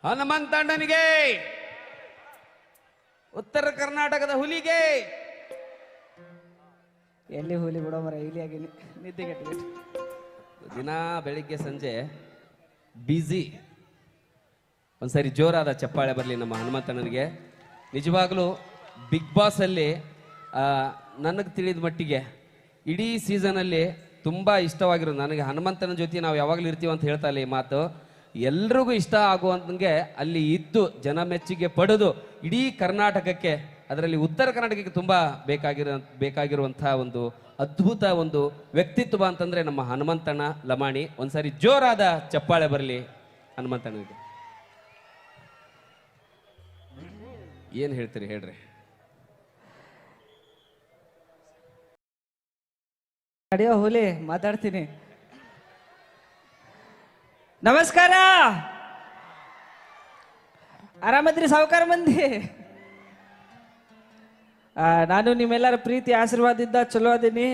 ಹನುಮಂತಣ್ಣನಿಗೆ, ಉತ್ತರ ಕರ್ನಾಟಕದ ಹುಲಿಗೆ. ಎಲ್ಲಿ ಹುಲಿ ಬಿಡೋ ಮರ, ಇಲಿಯಾಗಿ ನಿದ್ದೆಗೆಟ್ಟು ದಿನ ಬೆಳಿಗ್ಗೆ ಸಂಜೆ ಬ್ಯುಸಿ. ಒಂದ್ಸರಿ ಜೋರಾದ ಚಪ್ಪಾಳೆ ಬರಲಿ ನಮ್ಮ ಹನುಮಂತಣ್ಣನಿಗೆ. ನಿಜವಾಗ್ಲೂ ಬಿಗ್ ಬಾಸ್ ಅಲ್ಲಿ ನನಗೆ ತಿಳಿದ ಮಟ್ಟಿಗೆ ಇಡೀ ಸೀಸನಲ್ಲಿ ತುಂಬ ಇಷ್ಟವಾಗಿರೋದು ನನಗೆ ಹನುಮಂತನ ಜೊತೆ ನಾವು ಯಾವಾಗಲೂ ಇರ್ತೀವಿ ಅಂತ ಹೇಳ್ತಾ ಇಲ್ಲ ಈ ಮಾತು. ಎಲ್ರಿಗೂ ಇಷ್ಟ ಆಗುವಂಗೆ ಅಲ್ಲಿ ಇದ್ದು ಜನ ಮೆಚ್ಚುಗೆ ಪಡೆದು ಇಡೀ ಕರ್ನಾಟಕಕ್ಕೆ, ಅದರಲ್ಲಿ ಉತ್ತರ ಕರ್ನಾಟಕಕ್ಕೆ ತುಂಬ ಬೇಕಾಗಿರುವಂತಹ ಒಂದು ಅದ್ಭುತ ಒಂದು ವ್ಯಕ್ತಿತ್ವ ಅಂತಂದ್ರೆ ನಮ್ಮ ಹನುಮಂತಣ್ಣ ಲಮಾಣಿ. ಒಂದ್ಸರಿ ಜೋರಾದ ಚಪ್ಪಾಳೆ ಬರಲಿ ಹನುಮಂತಣ್ಣನಿಗೆ. ಏನ್ ಹೇಳ್ತೀರಿ ಹೇಳ್ರಿ. ನಡೆಯೋ ಹುಲಿ, ಮಾತಾಡ್ತೀನಿ. ನಮಸ್ಕಾರ, ಆರಾಮದ್ರಿ ಸಾವುಕಾರ ಮಂದಿ? ನಾನು ನಿಮ್ಮೆಲ್ಲರ ಪ್ರೀತಿ ಆಶೀರ್ವಾದದಿಂದ ಚಲೋ ಅದೀನಿ.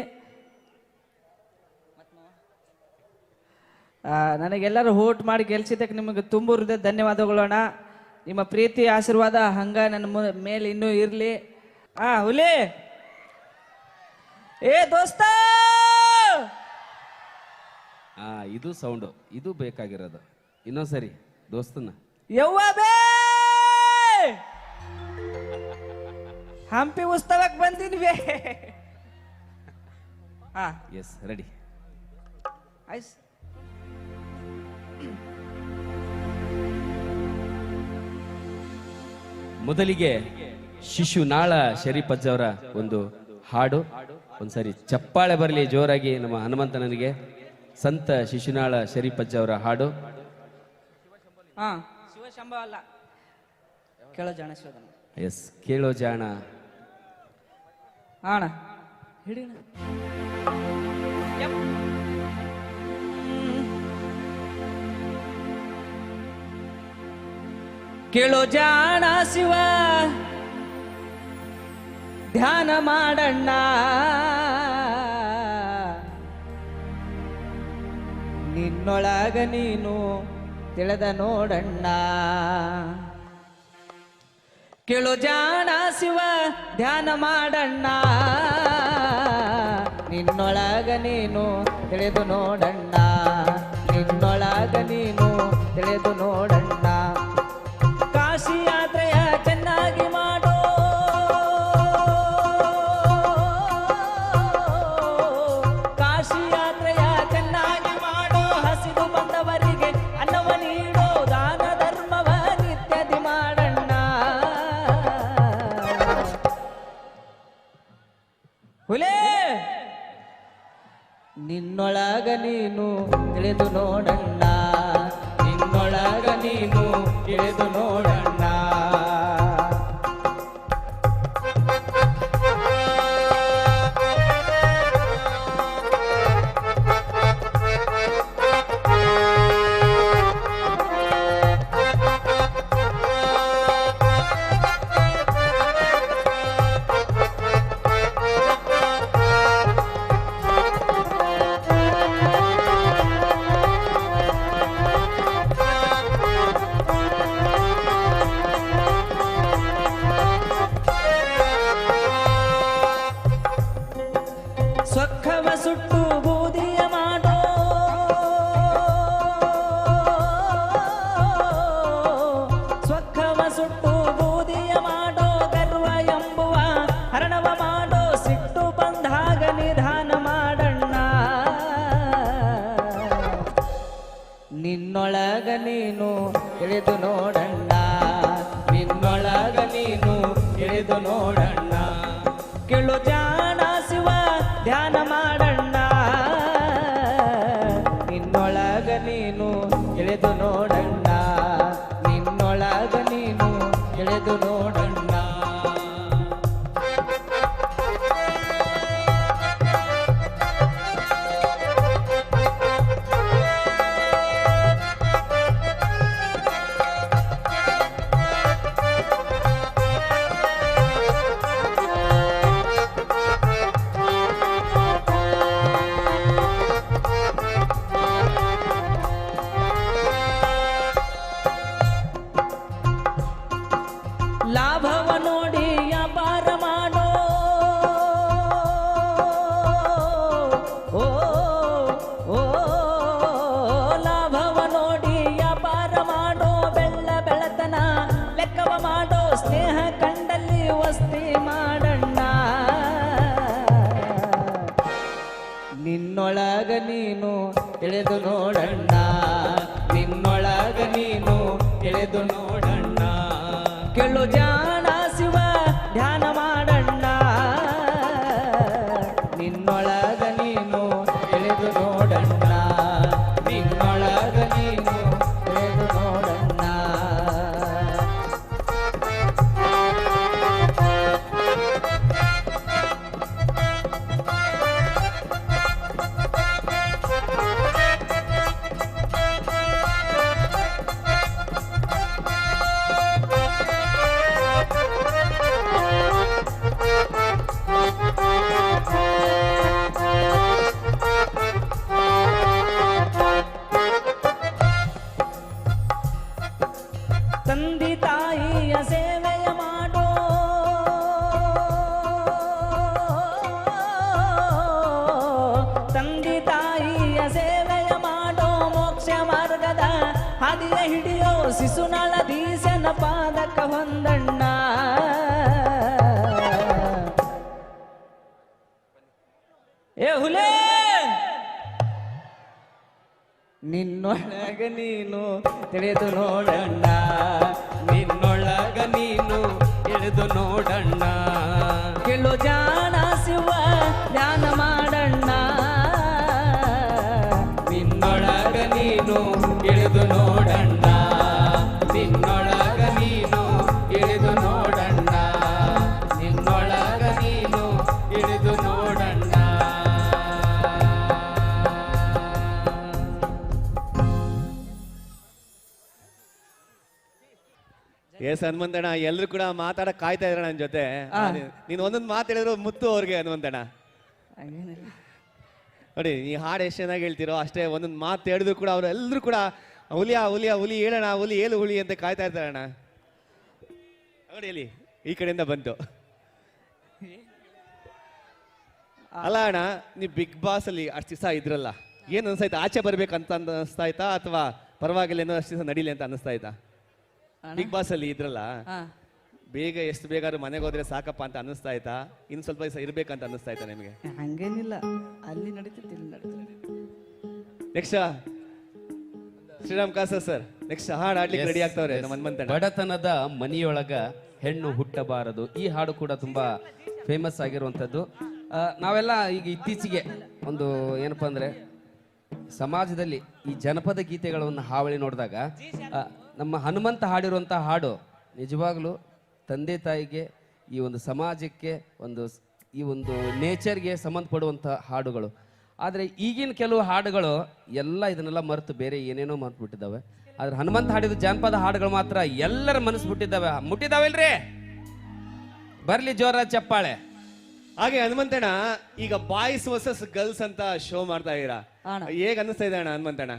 ನನಗೆಲ್ಲರೂ ವೋಟ್ ಮಾಡಿ ಗೆಲ್ಸಿದ್ದಕ್ಕೆ ನಿಮಗೆ ತುಂಬ ಹೃದಯ ಧನ್ಯವಾದಗಳೋಣ. ನಿಮ್ಮ ಪ್ರೀತಿ ಆಶೀರ್ವಾದ ಹಂಗ ನನ್ನ ಮೇಲೆ ಇನ್ನೂ ಇರಲಿ. ಹುಲಿ ಏ ದೋಸ್ತ, ಇದು ಸೌಂಡು, ಇದು ಬೇಕಾಗಿರೋದು. ಇನ್ನೊಂದ್ಸರಿ ದೋಸ್ತನ ಯವ್ವ ಬೇ, ಹಂಪಿ ಉತ್ಸವಕ್ಕೆ ಬಂದಿನಿ ಬೇ. Yes, ready. ಮೊದಲಿಗೆ ಶಿಶುನಾಳ ಶರೀಫಜ್ಜ ಅವರ ಒಂದು ಹಾಡು. ಒಂದ್ಸರಿ ಚಪ್ಪಾಳೆ ಬರಲಿ ಜೋರಾಗಿ ನಮ್ಮ ಹನುಮಂತನಿಗೆ. ಸಂತ ಶಿಶುನಾಳ ಶರೀಫಜ್ಜ ಅವರ ಹಾಡು. ಶಿವಶಂಭ ಅಲ್ಲ, ಕೇಳೋ ಜಾಣ ಶಿವದನ. ಎಸ್, ಕೇಳೋ ಜಾಣ. ಅಣ್ಣ ಹಿಡಿಣ. ಕೇಳೋ ಜಾಣ ಶಿವ, ಧ್ಯಾನ ಮಾಡಣ್ಣ, ನಿನ್ನೊಳಗ ನೀನು ತಿಳಿದ ನೋಡಣ್ಣ. ಕೇಳೋ ಜಾಣ ಶಿವ, ಧ್ಯಾನ ಮಾಡಣ್ಣ, ನಿನ್ನೊಳಗ ನೀನು ತಿಳಿದು ನೋಡಣ್ಣ, ನಿನ್ನೊಳಗ ನೀನು ತಿಳಿದು ನೋಡಣ್ಣ. ಕಾಶಿ ಯಾತ್ರೆಯ ಚೆನ್ನಾಗಿ ಮಾಡೋ, ಕಾಶಿ ಯಾತ್ರೆಯ ಚೆನ್ನಾಗಿ ಮಾಡೋ, ಹಸಿದು ಬಂದವರಿಗೆ ಅನ್ನವ ನೀಡೋ, ದಾನ ಧರ್ಮವ ನಿತ್ಯದಿ ಮಾಡಣ್ಣ. ಹುಲೇ ನಿನ್ನೊಳಗ ನೀನು ತಿಳಿದು ನೋಡಣ್ಣ, ನಿನ್ನೊಳಗ ನೀನು ತಿಳಿದು ನೋಡಣ್ಣ. ಸೊಕ್ಕವ ಸುಟ್ಟು ಬೂದಿಯ ಮಾಡೋ, ಸೊಕ್ಕವ ಸುಟ್ಟು ಬೂದಿಯ ಮಾಡೋ, ಗರ್ವ ಎಂಬುವ ಹರಣವ ಮಾಡೋ, ಸಿಟ್ಟು ಬಂದಾಗ ನಿಧಾನ ಮಾಡಣ್ಣ. ನಿನ್ನೊಳಗ ನೀನು ತಿಳಿದು ನೋಡಣ್ಣ, ನಿನ್ನೊಳಗ ನೀನು ತಿಳಿದು ನೋಡಣ್ಣ. ಕೇಳು ಜಾಣ ಶಿವ, ಧ್ಯಾನ ಮಾಡಣ್ಣ, ನಿನ್ನೊಳಗ ನೀನು ತಿಳಿದು ನೋಡಣ್ಣ, ನಿನ್ನೊಳಗ ನೀನು ತಿಳಿದು ನೋಡಣ್ಣ. ಓ ಓ ಲಾಭವ ನೋಡಿ ವ್ಯಾಪಾರ ಮಾಡೋ ಬೆಳ್ಳ ಬೆಳತನ ಲೆಕ್ಕವ ಮಾಡೋ ಸ್ನೇಹ ಕಂಡಲ್ಲಿ ವಸ್ತಿ ಮಾಡಣ್ಣ ನಿನ್ನೊಳಗ ನೀನು ತಿಳಿದು ನೋಡಣ್ಣ ನಿನ್ನೊಳಗ ನೀನು ತಿಳಿದು ನೋಡಣ್ಣ ಕೆಳು ಜಾಣ ಶಿವ ಧ್ಯಾನ ಮಾಡಣ್ಣ ನಿನ್ನೊಳಗ ನೀನು ತಿಳಿದು ನೋಡಣ್ಣ ನಿನ್ನೊಳಗ ನೀನು ತಿಳಿದು ನೋಡಣ್ಣ ತಂದೆ ತಾಯಿಯ ಸೇವೆಯ ಮಾಡೋ ತಂದೆ ತಾಯಿಯ ಸೇವೆಯ ಮಾಡೋ ಮೋಕ್ಷ ಮಾರ್ಗದ ಹಾದಿಯ ಹಿಡಿಯೋ ಶಿಶುನಾಳ ದೀಸನ ಪಾದಕ ಹೊಂದಣ್ಣ ಏ ಹುಲೇ ನಿನ್ನೊಳಗ ನೀನು ತಿಳಿದು ನೋಡಣ್ಣ ನಿನ್ನೊಳಗ ನೀನು ತಿಳಿದು ನೋಡಣ್ಣ ಕೆಳು ಜಾಣ ಶಿವ ಧ್ಯಾನ ಮಾಡಣ್ಣ ನಿನ್ನೊಳಗ ನೀನು ತಿಳಿದು ನೋಡಣ್ಣ ನಿನ್ನೊಳಗ ನೀನು ತಿಳಿದು ನೋಡಣ್ಣ ನಿನ್ನೊಳಗ ನೀನು ತಿಳಿದು ನೋಡಣ್ಣ ಎಸ್ ಹನುಮಂತಣ್ಣ ಎಲ್ರು ಕೂಡ ಮಾತಾಡಕ್ ಕಾಯ್ತಾ ಇದ್ರ ನನ್ನ ಜೊತೆ ನೀನ್ ಒಂದೊಂದು ಮಾತು ಹೇಳಿದ್ರು ಮುತ್ತು ಅವ್ರಿಗೆ ಹನುಮಂತಣ್ಣ ನೋಡಿ ಈ ಹಾಡು ಎಷ್ಟು ಚೆನ್ನಾಗಿ ಹೇಳ್ತಿರೋ ಅಷ್ಟೇ ಒಂದೊಂದು ಮಾತು ಹೇಳಿದ್ರು ಕೂಡ ಅವ್ರು ಎಲ್ಲರೂ ಕೂಡ ಹುಲಿಯ ಹುಲಿಯ ಹುಲಿ ಹೇಳೋಣ ಹುಲಿ ಏಳು ಹುಲಿ ಅಂತ ಕಾಯ್ತಾ ಇರ್ತಾರಣ್ಣ ನೋಡಿ ಇಲ್ಲಿ ಈ ಕಡೆಯಿಂದ ಬಂತು ಅಲ್ಲ ಅಣ್ಣ ನೀವು ಬಿಗ್ ಬಾಸ್ ಅಲ್ಲಿ ಅಷ್ಟು ದಿವಸ ಇದ್ರಲ್ಲ ಏನ್ ಅನ್ಸಾಯ್ತಾ ಆಚೆ ಬರ್ಬೇಕಂತ ಅನಿಸ್ತಾ ಇತ್ತಾ ಅಥವಾ ಪರವಾಗಿಲ್ಲ ಏನೋ ಅಷ್ಟು ದಿವಸ ನಡೀಲಿ ಅಂತ ಅನಿಸ್ತಾ ಇತ್ತಾ ಬಿಗ್ ಬಾಸ್ ಅಲ್ಲಿ ಇದ್ರಲ್ಲ ಬೇಗ ಎಷ್ಟು ಬೇಗಾದ್ರೂ ಮನೆಗೆ ಹೋದ್ರೆ ಸಾಕಪ್ಪ ಅಂತ ಅನಿಸ್ತಾ ಆಯ್ತಾ ಇನ್ ಸ್ವಲ್ಪ ದಿವಸ ಇರ್ಬೇಕಂತ ಅನಿಸ್ತಾ ಆಯ್ತಾ ನಿಮಗೆ ಹಂಗೇನಿಲ್ಲ ಅಲ್ಲಿ ನಡೀತೈತಿ ಇಲ್ಲಿ ನಡೀತೈತಿ ನೆಕ್ಸ್ಟ್ ಶ್ರೀರಾಮ್ ಕಾಸ ಸರ್ ನೆಕ್ಸ್ಟ್ ಹಾಡು ಆಡ್ಲಿಕ್ಕೆ ರೆಡಿ ಆಗ್ತಾವ್ರೆ ನಮ್ಮ ಹನುಮಂತಣ್ಣ ಬಡತನದ ಮನೆಯೊಳಗ ಹೆಣ್ಣು ಹುಟ್ಟಬಾರದು ಈ ಹಾಡು ಕೂಡ ತುಂಬಾ ಫೇಮಸ್ ಆಗಿರುವಂಥದ್ದು. ನಾವೆಲ್ಲ ಈಗ ಇತ್ತೀಚೆಗೆ ಒಂದು ಏನಪ್ಪಾ ಅಂದ್ರೆ ಸಮಾಜದಲ್ಲಿ ಈ ಜನಪದ ಗೀತೆಗಳನ್ನು ಹಾವಳಿ ನೋಡಿದಾಗ ನಮ್ಮ ಹನುಮಂತ ಹಾಡಿರುವಂಥ ಹಾಡು ನಿಜವಾಗ್ಲೂ ತಂದೆ ತಾಯಿಗೆ ಈ ಒಂದು ಸಮಾಜಕ್ಕೆ ಈ ಒಂದು ನೇಚರ್ಗೆ ಸಂಬಂಧಪಡುವಂಥ ಹಾಡುಗಳು. ಆದರೆ ಈಗಿನ ಕೆಲವು ಹಾಡುಗಳು ಎಲ್ಲ ಇದನ್ನೆಲ್ಲ ಮರೆತು ಬೇರೆ ಏನೇನೋ ಮರೆತುಬಿಟ್ಟಿದ್ದಾವೆ. ಆದ್ರೆ ಹನುಮಂತ ಹಾಡಿದ ಜಾನಪದ ಹಾಡುಗಳು ಮಾತ್ರ ಎಲ್ಲರ ಮನಸ್ಸು ಮುಟ್ಟಿದ್ದಾವೆಲ್ರಿ. ಬರ್ಲಿ ಜೋರ ಚಪ್ಪಾಳೆ. ಹಾಗೆ ಹನುಮಂತಣ್ಣ ಈಗ ಬಾಯ್ಸ್ ವರ್ಸಸ್ ಗರ್ಲ್ಸ್ ಅಂತ ಶೋ ಮಾಡ್ತಾ ಇದೀರಾ, ಹೇಗ್ ಅನ್ನಿಸ್ತಾ ಇದೆ ಅಣ್ಣ ಹನುಮಂತಣ್ಣ?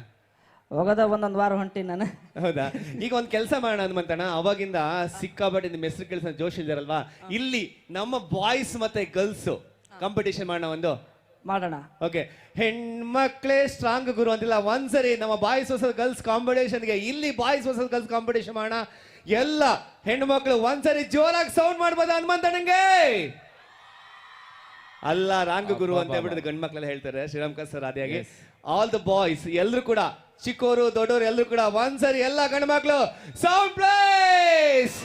ಹೋಗದ ಒಂದೊಂದು ವಾರ ಹೊಂಟಿ ನಾನು. ಹೌದಾ? ಈಗ ಒಂದ್ ಕೆಲಸ ಮಾಡೋಣ ಹನುಮಂತಣ್ಣ, ಅವಾಗಿಂದ ಸಿಕ್ಕಾಪಟ್ಟೆ ನಿಮ್ಮ ಹೆಸರು ಕೆಲಸ ಜೋಶ್ ಇದ್ದಾರಲ್ವಾ, ಇಲ್ಲಿ ನಮ್ಮ ಬಾಯ್ಸ್ ಮತ್ತೆ ಗರ್ಲ್ಸ್ ಕಾಂಪಿಟೇಷನ್ ಮಾಡೋಣ ಒಂದು ಮಾಡೋಣ. ಓಕೆ, ಹೆಣ್ಮಕ್ಳೇ ಸ್ಟ್ರಾಂಗ್ ಗುರು ಅಂತಿಲ್ಲ, ಒಂದ್ಸರಿ ನಮ್ಮ ಬಾಯ್ಸ್ ವರ್ಸಸ್ ಗರ್ಲ್ಸ್ ಕಾಂಪಿಟೇಷನ್ಗೆ ಇಲ್ಲಿ ಬಾಯ್ಸ್ ವರ್ಸಸ್ ಗರ್ಲ್ಸ್ ಕಾಂಪಿಟೇಷನ್ ಮಾಡೋಣ. ಎಲ್ಲ ಹೆಣ್ಮಕ್ಳು ಒಂದ್ಸರಿ ಜೋರಾಗಿ ಸೌಂಡ್ ಮಾಡ್ಬೋದ ಹನುಮಂತಣ್ಣಂಗೆ? ಅಲ್ಲ ರಾಂಗ್ ಗುರು ಅಂತ ಹೇಳ್ಬಿಟ್ಟು ಗಂಡ್ ಮಕ್ಳೆಲ್ಲ ಹೇಳ್ತಾರೆ, ಶ್ರೀರಾಮ್ ಸರ್ ಆದಿಯಾಗಿ. ಆಲ್ ದ ಬಾಯ್ಸ್ ಎಲ್ಲರೂ ಕೂಡ, ಚಿಕ್ಕೋರು ದೊಡ್ಡವರು ಎಲ್ಲರೂ ಕೂಡ ಒಂದ್ಸರಿ ಎಲ್ಲ ಗಂಡು ಮಕ್ಳು ಸೌಂಡ್ ಪ್ಲೇಸ್.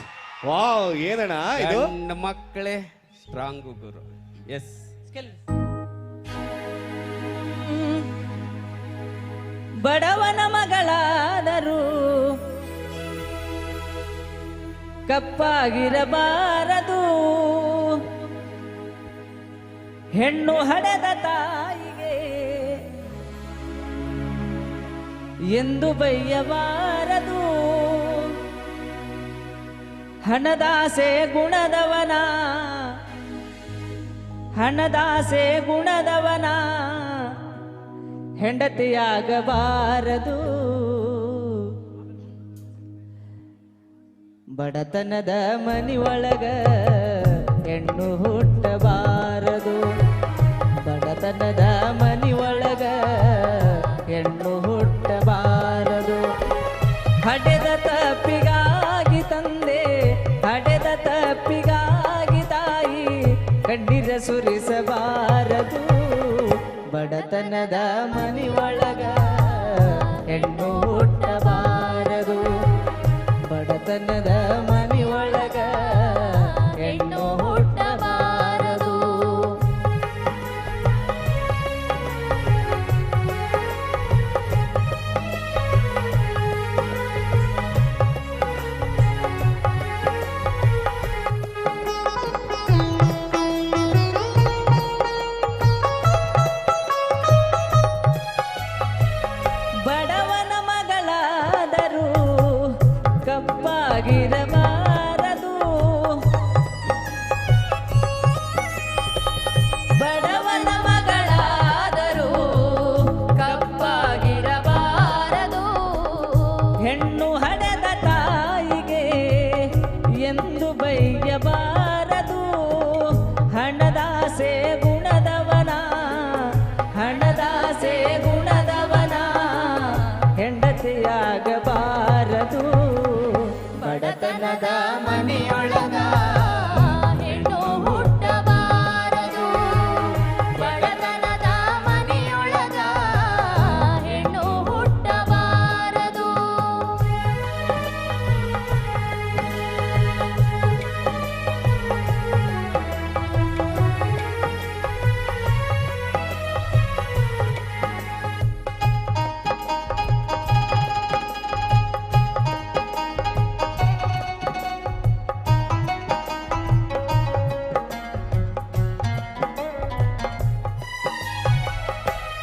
ವಾವ್, ಏನಣ್ಣ ಇದು? ಗಂಡು ಮಕ್ಕಳೇ ಸ್ಟ್ರಾಂಗ್ ಗುರು. ಎಸ್, ಬಡವನ ಮಗಳಾದರೂ ಕಪ್ಪಾಗಿರಬಾರದು, ಹೆಣ್ಣು ಹಡೆದ ತಾಯಿಗೆ ಎಂದು ಬೈಯಬಾರದು, ಹಣದಾಸೆ ಗುಣದವನ, ಹಣದಾಸೆ ಗುಣದವನ ಹೆಂಡತಿಯಾಗಬಾರದು, ಬಡತನದ ಮನಿಯೊಳಗ ಹೆಣ್ಣು ಹುಟ್ಟಬಾರದು, ಬಡತನದ ಮನಿಯೊಳಗ ಬಡತನದ ಮನಿಯೊಳಗ ಹೆಣ್ಣು ಹುಟ್ಟಬಾರದು ಬಡತನದ ಮನಿಯೊಳಗ ಹೆಣ್ಣು ಹುಟ್ಟಬಾರದು ಬಡವನ ಮಗಳಾದರೂ ಕಪ್ಪಾಗಿರಬಾರದು ಬಡವನ ಮಗಳಾದರೂ ಕಪ್ಪಾಗಿರಬಾರದು ಹೆಣ್ಣು ಹಡೆದ ತಾಯಿಗೆ ಎಂದು ಬೈಯಬಾರದು ಹಣದಾಸೆ ಗುಣದವನ ಹಣದಾಸೆ ಗುಣದವನ ಹೆಂಡತಿಯಾಗಬಾರದು ಬಡತನದ ಮನೆಯೊಳಗ ಹೆಣ್ಣು ಹುಟ್ಟಬಾರದು ಬಡತನದ ಮನೆಯೊಳಗ ಹೆಣ್ಣು ಹುಟ್ಟಬಾರದು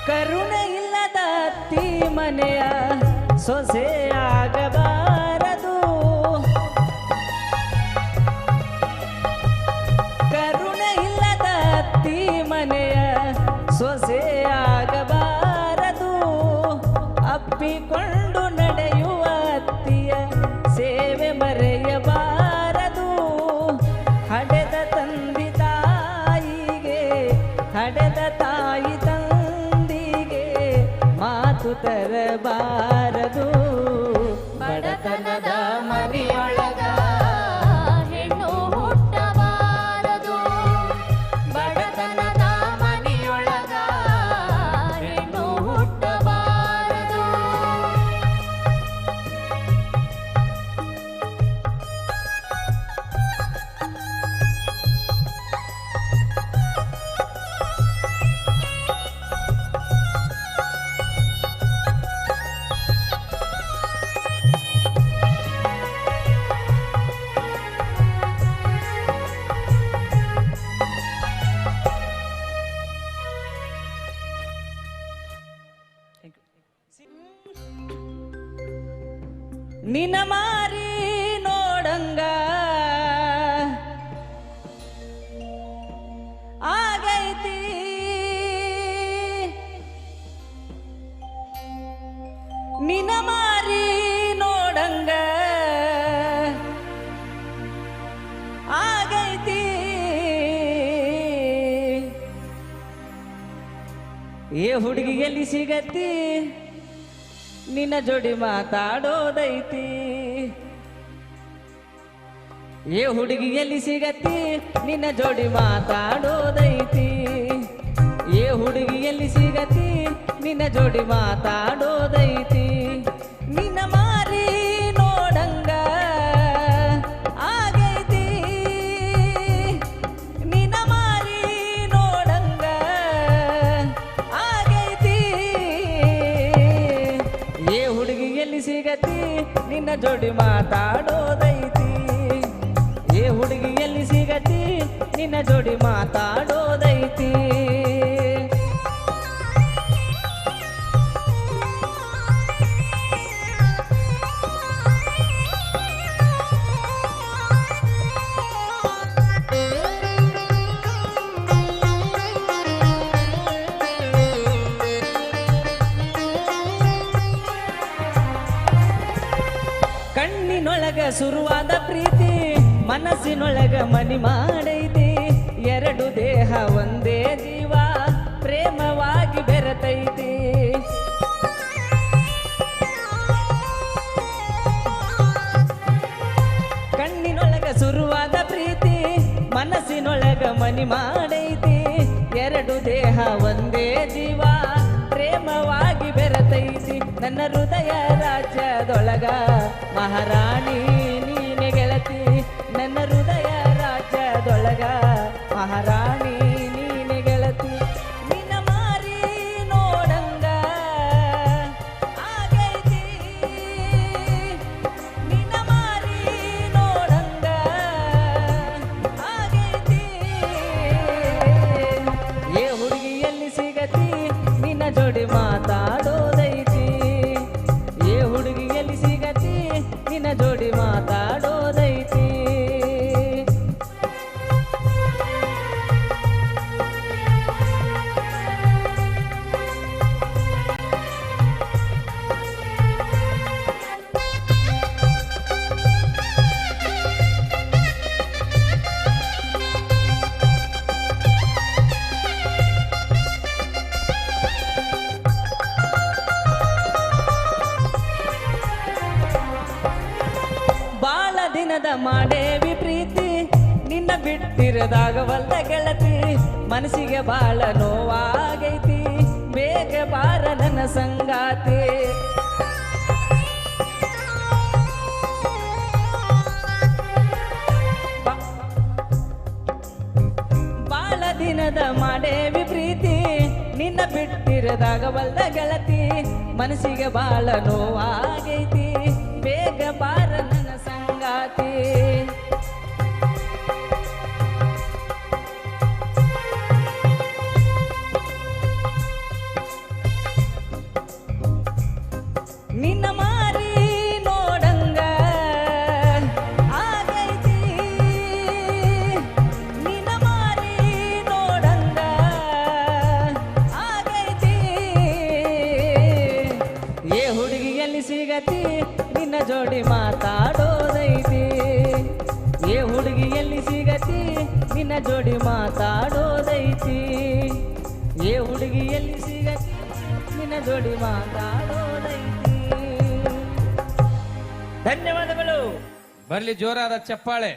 ಕರುಣೆ ಇಲ್ಲದ ಅತ್ತಿ ಮನೆಯ ಸೊಸೆ ಆಗಬಾರದು ಕರುಣೆ ಇಲ್ಲದ ಅತ್ತಿ ಮನೆಯ ಸೊಸೆ ಆಗಬಾರದು ಅಪ್ಪಿಕೊಂಡು ನಡೆಯುವ ಅತ್ತಿಯ ಸೇವೆ ಮರೆಯಬಾರದು ಹಡೆದ ತಂದೆ ತಾಯಿಗೆ ಹಡೆದ ತಾಯಿ ತಂದಿಗೆ ಮಾತು ತರಬಾರದು ಬಡತನದ ಮನೆಯೊಳಗ ಹೆಣ್ಣು ಹುಟ್ಟಬಾರದು ಬಡತನದ ಮನೆಯೊಳಗ ಹೆಣ್ಣು ಹುಟ್ಟಬಾರದು ನಿನ ಮಾರಿ ನೋಡಂಗ ಆಗೈತಿ ನಿನ ಮಾರಿ ನೋಡಂಗ ಆಗೈತಿ ಏ ಹುಡುಗಿ ಎಲ್ಲಿ ಸಿಗತ್ತಿ ನಿನ್ನ ಜೋಡಿ ಮಾತಾಡೋದೈತಿ ಏ ಹುಡುಗಿ ಎಲ್ಲಿ ಸಿಗತ್ತಿ ನಿನ್ನ ಜೋಡಿ ಮಾತಾಡೋದೈತಿ ಏ ಹುಡುಗಿ ಎಲ್ಲಿ ಸಿಗತ್ತಿ ನಿನ್ನ ಜೋಡಿ ಮಾತಾಡೋದೈತಿ ನಿನ್ನ ಮಾರಿ ನೋಡಂಗ ಆಗೈತಿ ನಿನ್ನ ಮಾರಿ ನೋಡಂಗ ಆಗೈತಿ ಏ ಹುಡುಗಿ ಎಲ್ಲಿ ಸಿಗತಿ ನಿನ್ನ ಜೋಡಿ ಮಾತಾಡೋದೈತಿ ಏ ಹುಡುಗಿ ಎಲ್ಲಿ ಸಿಗತಿ ನಿನ್ನ ಜೋಡಿ ಮಾತಾಡೋದೈತಿ ಕಣ್ಣಿನೊಳಗ ಶುರುವಾದ ಪ್ರೀತಿ ಮನಸ್ಸಿನೊಳಗ ಮನಿ ಮಾಡೈತಿ ಎರಡು ದೇಹ ಒಂದೇ ಜೀವ ಪ್ರೇಮವಾಗಿ ಬೆರೆತೈತಿ ಕಣ್ಣಿನೊಳಗ ಶುರುವಾದ ಪ್ರೀತಿ ಮನಸ್ಸಿನೊಳಗ ಮನಿ ಮಾಡೈತಿ ಎರಡು ದೇಹ ಒಂದೇ ಜೀವ ನನ್ನ ಹೃದಯ ರಾಜ್ಯದೊಳಗ ಮಹಾರಾಣಿ ನೀನೆ ಗೆಳತಿ ನನ್ನ ಹೃದಯ ರಾಜ್ಯದೊಳಗ ಮಹಾರಾಣಿ ನೀನೆ ಗೆಳತಿ ನಿನ್ನ ಮಾರಿ ನೋಡಂಗ ಆಗೈತಿ ನಿನ್ನ ಮಾರಿ ನೋಡಂಗ ಆಗೈತಿ ಏ ಹುಡುಗಿ ಎಲ್ಲಿ ಸಿಗತಿ ನಿನ್ನ ಜೋಡಿ ಮಾತಾಡೋದೈತಿ ಏ ಹುಡುಗಿ ಎಲ್ಲಿ ಸಿಗತಿ ನಿನ್ನ ಜೋಡಿ ಮಾತಾಡೋದೈತಿ ಬಾಳ ದಿನದ ಮಾಡೇವಿ ಪ್ರೀತಿ ನಿನ್ನ ಬಿಟ್ಟಿರದಾಗವಲ್ದ ಗೆಳತಿ ಮನಸ್ಸಿಗೆ ಬಾಳ ನೋವಾಗೈತಿ ಬೇಗ ಬಾರ ನನ್ನ ಸಂಗಾತಿ ಬಾಳ ದಿನದ ಮಾಡೇವಿ ಪ್ರೀತಿ ನಿನ್ನ ಬಿಟ್ಟಿರದಾಗವಲ್ದ ಗೆಳತಿ ಮನಸ್ಸಿಗೆ ಬಾಳ ನೋವಾಗೈತಿ ಬೇಗ ಬಾರ ನನ್ನ ಸಂಗಾತಿ ನಿನ್ನ ಮಾರಿ ನೋಡಂಗ ಆಗೈತಿ ನಿನ್ನ ಮಾರಿ ನೋಡಂಗ ಆಗೈತಿ ಏ ಹುಡುಗಿ ಎಲ್ಲಿ ಸಿಗತಿ ನಿನ್ನ ಜೋಡಿ ಮಾತಾಡೋದೈತಿ ಏ ಹುಡುಗಿ ಎಲ್ಲಿ ಸಿಗತಿ ನಿನ್ನ ಜೋಡಿ ಮಾತಾಡೋದೈತಿ ಏ ಹುಡುಗಿ ಎಲ್ಲಿ ಸಿಗತಿ ನಿನ್ನ ಜೋಡಿ ಮಾತಾಡೋದೈತಿ ಧನ್ಯವಾದಗಳು ಬರ್ಲಿ ಜೋರಾದ ಚಪ್ಪಾಳೆ.